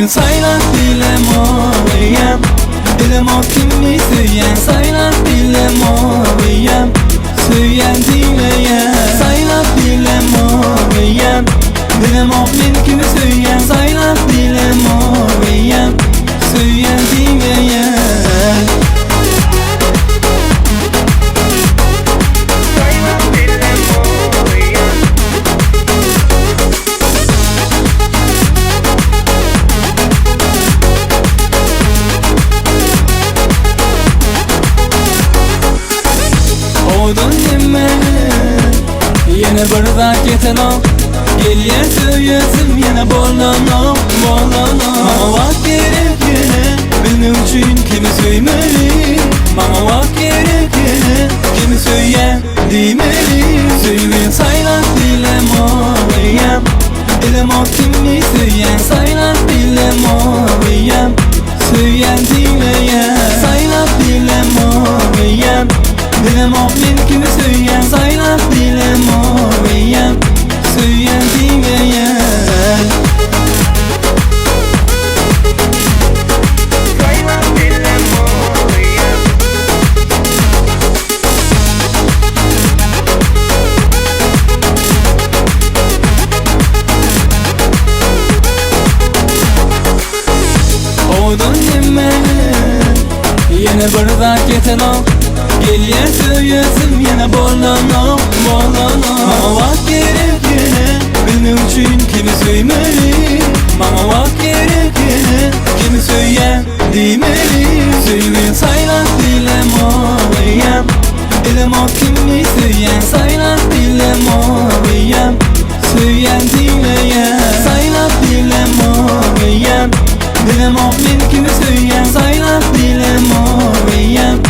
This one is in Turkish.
Söyleyin saylak dilem olayım, dilem o kimni söyleyen saylak dilem olayım, söyleyen dileyen saylak dilem olayım, dilem o men kimi söyleyen saylak dilem olayım, söyleyen dileyen. Oğdun yeme yine bardak yeten o, geliye söylesim yine bolano bolano. Mama vak gerek yine benim için kimi söylemeli, mama vak gerek yine kimi söyleyen demeli. Söyleyin saylak dilem olayım, dilem o kimni söyleyen saylak dilem olayım, söyleyen dileyen saylak dilem olayım, dilem o men kimi söyleyen saylak dilem olayım, söyleyen dileyen. Oğdun yeme yine bardak yeten o, geliye söylesim yine bolano bolano. Mama vak gerek yine benim için kimi söylemeli, mama vak gerek yine kimi söyleyen demeli. Söyleyin saylak dilem olayım, dilem o kimni söyleyen saylak dilem olayım, söyleyen dileyen saylak dilem olayım, dilem o men kimi söyleyen saylak dilem olayım,